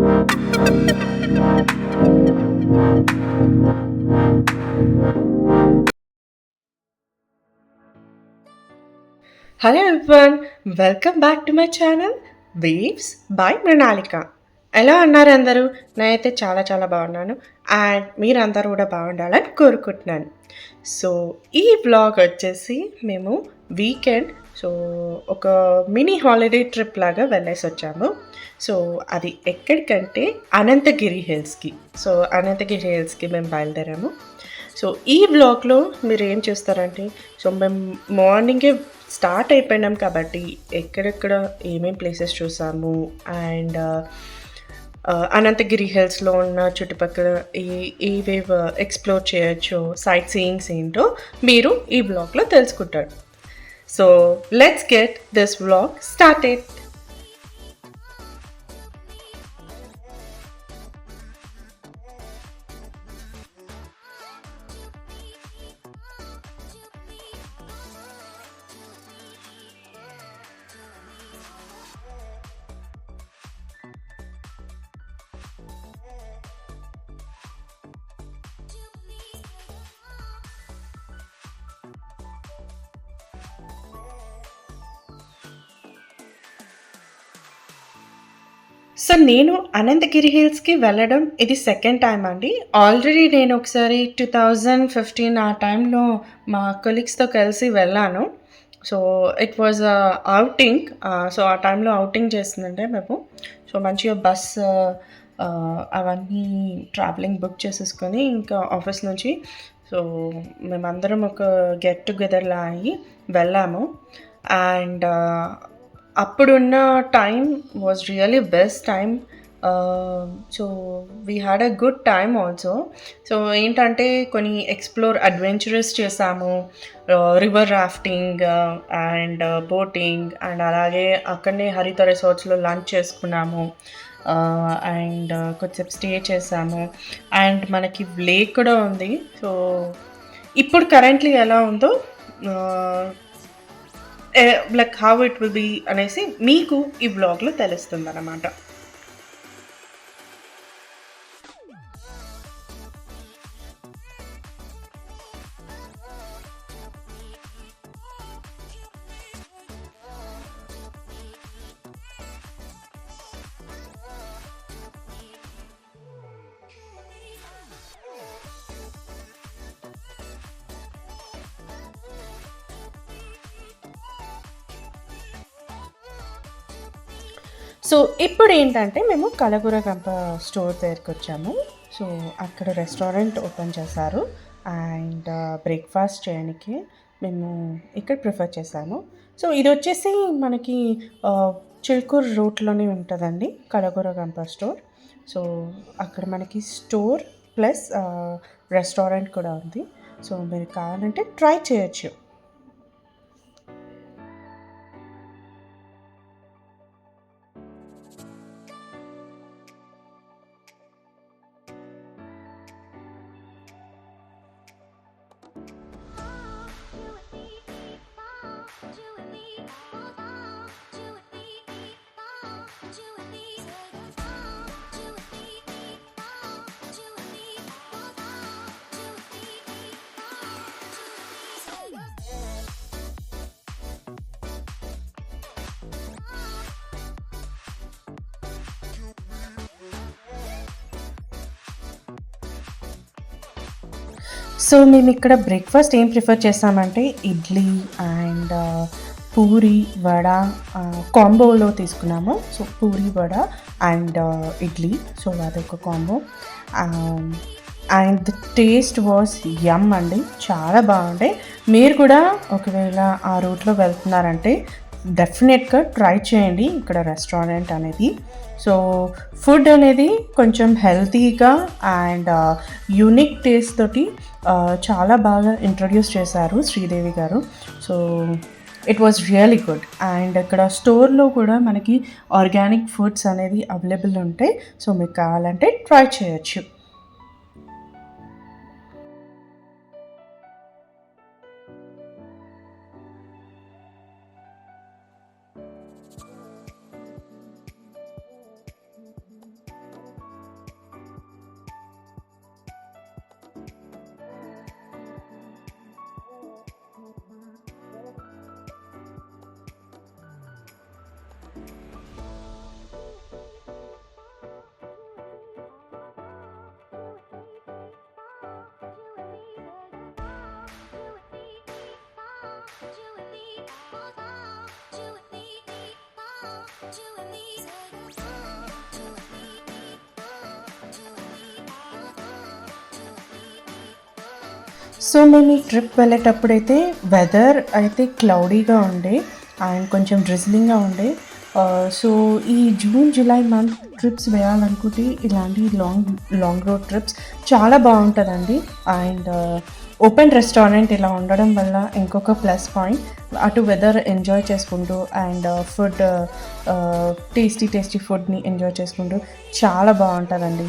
Hello everyone, welcome back to my channel Waves by Mrinalika. ఎలా ఉన్నారు అందరూ? నేనైతే చాలా చాలా బాగున్నాను అండ్ మీరందరూ కూడా బాగుండాలని కోరుకుంటున్నాను. సో ఈ వ్లాగ్ వచ్చేసి మేము వీకెండ్ సో ఒక మినీ హాలిడే ట్రిప్ లాగా వెళ్ళేసి వచ్చాము. సో అది ఎక్కడికంటే అనంతగిరి హిల్స్కి. సో అనంతగిరి హిల్స్కి మేము బయలుదేరాము. సో ఈ వ్లాగ్లో మీరు ఏం చూస్తారంటే సో మేము మార్నింగే స్టార్ట్ అయిపోయినాం కాబట్టి ఎక్కడెక్కడ ఏమేం ప్లేసెస్ చూసాము అండ్ అనంతగిరి హిల్స్లో ఉన్న చుట్టుపక్కల ఏవేవి ఎక్స్ప్లోర్ చేయొచ్చు సైట్ సీయింగ్స్ ఏంటో మీరు ఈ వ్లాగ్లో తెలుసుకుంటారు. So let's get this vlog started. So నేను అనంతగిరి హిల్స్కి వెళ్ళడం ఇది సెకండ్ టైం అండి. ఆల్రెడీ నేను ఒకసారి 2015 ఆ టైంలో మా కొలీగ్స్తో కలిసి వెళ్ళాను. So it was outing. So ఆ టైంలో అవుటింగ్ చేస్తుందంటే మేము సో మంచిగా బస్ అవన్నీ ట్రావెలింగ్ బుక్ చేసేసుకొని ఇంకా ఆఫీస్ నుంచి సో మేమందరం ఒక గెట్ టుగెదర్లా అయ్యి వెళ్ళాము. అండ్ అప్పుడున్న time was really best time. So we had a good time also. So ఏంటంటే కొన్ని ఎక్స్ప్లోర్ అడ్వెంచరస్ చేసాము, river rafting and boating and అలాగే అక్కడనే హరిత రిసార్ట్స్లో లంచ్ చేసుకున్నాము అండ్ కొద్దిసేపు స్టే చేసాము. అండ్ మనకి లేక్ కూడా ఉంది. సో ఇప్పుడు కరెంట్లీ ఎలా ఉందో like how it will be అనేసి మీకు ఈ వ్లాగ్లో తెలుస్తుంది అన్నమాట. సో ఇప్పుడు ఏంటంటే మేము కలగురగంప స్టోర్ దగ్గరికి వచ్చాము. సో అక్కడ రెస్టారెంట్ ఓపెన్ చేశారు అండ్ బ్రేక్ఫాస్ట్ చేయడానికి మేము ఇక్కడ ప్రిఫర్ చేశాము. సో ఇది వచ్చేసి మనకి చిల్కూరు రూట్లోనే ఉంటుందండి కలగురగంప స్టోర్. సో అక్కడ మనకి స్టోర్ ప్లస్ రెస్టారెంట్ కూడా ఉంది. సో మీరు కావాలంటే ట్రై చేయొచ్చు. సో మేము ఇక్కడ బ్రేక్ఫాస్ట్ ఏం ప్రిఫర్ చేస్తామంటే ఇడ్లీ అండ్ పూరి వడ కాంబోలో తీసుకున్నాము. So puri vada and idli. So అదొక combo and the taste was yum అండి, చాలా బాగుండే. మీరు కూడా ఒకవేళ ఆ రూట్లో వెళ్తున్నారంటే డెఫినెట్గా ట్రై చేయండి ఇక్కడ రెస్టారెంట్ అనేది. సో ఫుడ్ అనేది కొంచెం హెల్తీగా అండ్ యూనిక్ టేస్ట్ తోటి చాలా బాగా ఇంట్రడ్యూస్ చేశారు శ్రీదేవి గారు. So it was really good. And ఇక్కడ స్టోర్లో కూడా మనకి ఆర్గానిక్ ఫుడ్స్ అనేది అవైలబుల్ ఉంటాయి. సో మీకు కావాలంటే ట్రై చేయొచ్చు. సో మేము ఈ ట్రిప్ వెళ్ళేటప్పుడైతే వెదర్ అయితే క్లౌడీగా ఉండే అండ్ కొంచెం డ్రిజ్లింగ్గా ఉండే. సో ఈ జూన్ జూలై మంత్ ట్రిప్స్ వేయాలనుకుంటే ఇలాంటి లాంగ్ లాంగ్ రోడ్ ట్రిప్స్ చాలా బాగుంటుందండి. అండ్ ఓపెన్ రెస్టారెంట్ ఇలా ఉండడం వల్ల ఇంకొక ప్లస్ పాయింట్. అటు వెదర్ ఎంజాయ్ చేసుకుంటూ అండ్ ఫుడ్ టేస్టీ ఫుడ్ని ఎంజాయ్ చేసుకుంటూ చాలా బాగుంటుందండి.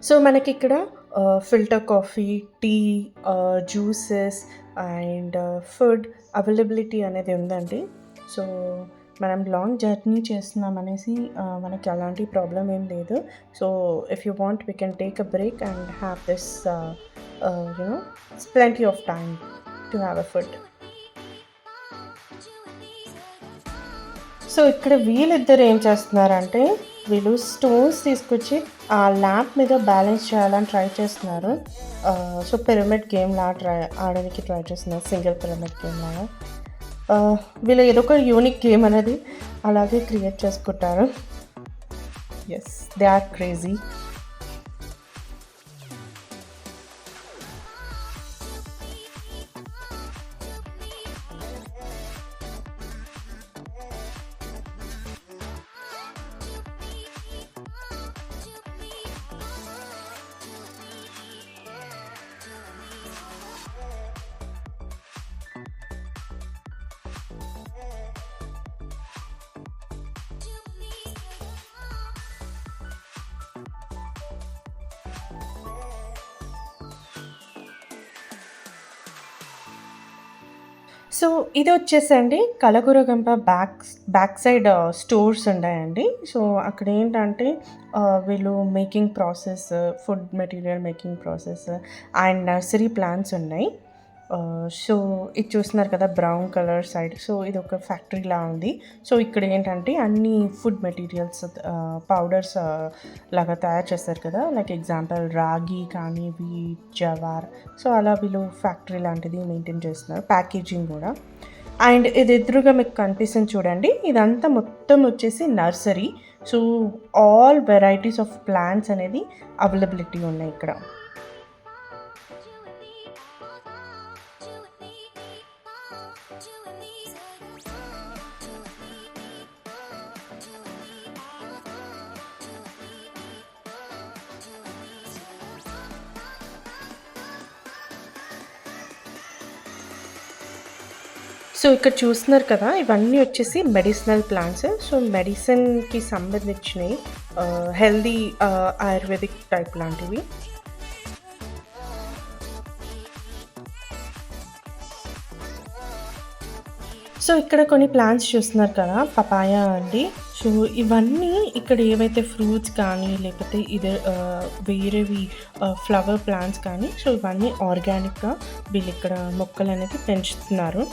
సో మనకిక్కడ filter coffee, tea, juices and food availability అనేది ఉందండి. సో మనం లాంగ్ జర్నీ చేస్తున్నామనేసి మనకి అలాంటి ప్రాబ్లమ్ ఏం లేదు. So if you want we can take a break and have this you know plenty of time to have a food. So ఇక్కడ వీళ్ళిద్దరు ఏం చేస్తున్నారంటే వీళ్ళు స్టోన్స్ తీసుకొచ్చి ఆ ల్యాంప్ మీద బ్యాలెన్స్ చేయాలని ట్రై చేస్తున్నారు. సో పిరమిడ్ గేమ్ లాగా ఆడడానికి ట్రై చేస్తున్నారు, సింగిల్ పిరమిడ్ గేమ్ లాగా. వీళ్ళు ఏదో ఒక యూనిక్ గేమ్ అనేది అలాగే క్రియేట్ చేసుకుంటారు. Yes, they are crazy. So ఇది వచ్చేసండి కలగురగంప బ్యాక్ సైడ్ స్టోర్స్ ఉన్నాయండి. సో అక్కడ ఏంటంటే వీళ్ళు making process, food material making process and nursery plants ఉన్నాయి. సో ఇది చూస్తున్నారు కదా బ్రౌన్ కలర్ సైడ్. సో ఇది ఒక ఫ్యాక్టరీలా ఉంది. సో ఇక్కడ ఏంటంటే అన్ని ఫుడ్ మెటీరియల్స్ పౌడర్స్ లాగా తయారు చేస్తారు కదా, లైక్ ఎగ్జాంపుల్ రాగి కానీ వీట్, జవార్. సో అలా వీళ్ళు ఫ్యాక్టరీ లాంటిది మెయింటైన్ చేస్తున్నారు, ప్యాకేజింగ్ కూడా. అండ్ ఇది ఎదురుగా మీకు కనిపిస్తుంది చూడండి, ఇదంతా మొత్తం వచ్చేసి nursery. So all varieties of plants అనేది అవైలబిలిటీ ఉన్నాయి ఇక్కడ. సో ఇక్కడ చూస్తున్నారు కదా, ఇవన్నీ వచ్చేసి మెడిసినల్ ప్లాంట్స్. సో మెడిసిన్కి సంబంధించినవి, హెల్దీ ఆయుర్వేదిక్ టైప్ లాంటివి. సో ఇక్కడ కొన్ని ప్లాంట్స్ చూస్తున్నారు కదా, పపాయ అండి. సో ఇవన్నీ ఇక్కడ ఏవైతే ఫ్రూట్స్ కానీ లేకపోతే ఇది వేరేవి ఫ్లవర్ ప్లాంట్స్ కానీ, సో ఇవన్నీ ఆర్గానిక్గా వీళ్ళు ఇక్కడ మొక్కలు అనేది పెంచుతున్నారు.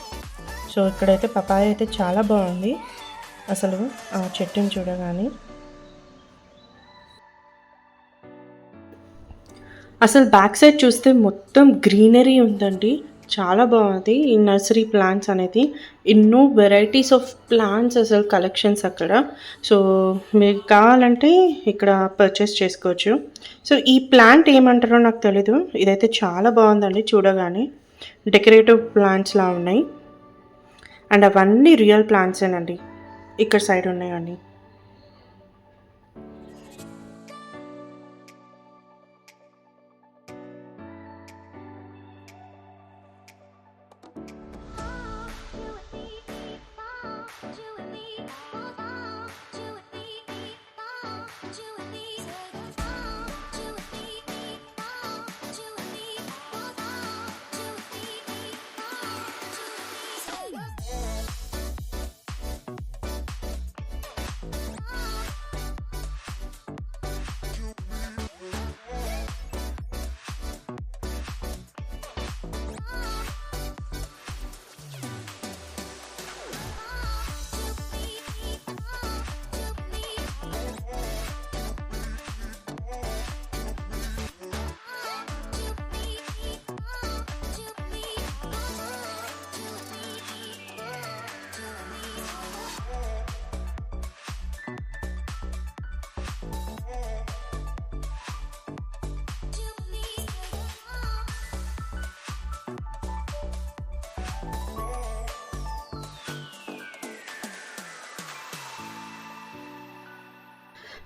సో ఇక్కడైతే పపాయ అయితే చాలా బాగుంది అసలు, ఆ చెట్టుని చూడగానే. అసలు బ్యాక్ సైడ్ చూస్తే మొత్తం గ్రీనరీ ఉందండి, చాలా బాగుంది ఈ నర్సరీ ప్లాంట్స్ అనేది. ఎన్నో వెరైటీస్ ఆఫ్ ప్లాంట్స్ అసలు కలెక్షన్స్ అక్కడ. సో మీకు కావాలంటే ఇక్కడ పర్చేస్ చేసుకోవచ్చు. సో ఈ ప్లాంట్ ఏమంటారో నాకు తెలీదు, ఇదైతే చాలా బాగుందండి చూడగానే. డెకరేటివ్ ప్లాంట్స్లా ఉన్నాయి అండ్ అవన్నీ రియల్ ప్లాంట్సేనండి ఇక్కడ సైడ్ ఉన్నాయండి.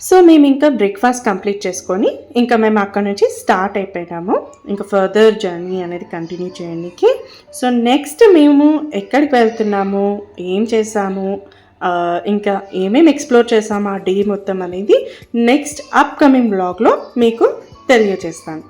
సో మేము ఇంకా బ్రేక్ఫాస్ట్ కంప్లీట్ చేసుకొని ఇంకా మేము అక్కడ నుంచి స్టార్ట్ అయిపోయాము ఇంకా ఫర్దర్ జర్నీ అనేది కంటిన్యూ చేయడానికి. సో నెక్స్ట్ మేము ఎక్కడికి వెళ్తున్నాము, ఏం చేసాము, ఇంకా ఏమేమి ఎక్స్ప్లోర్ చేసాము ఆ డే మొత్తం అనేది నెక్స్ట్ అప్కమింగ్ బ్లాగ్లో మీకు తెలియజేస్తాను.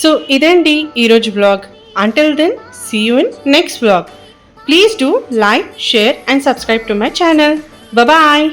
సో ఇదండి ఈరోజు blog. Until then see you in next blog. Please do like, share and subscribe to my channel. Bye.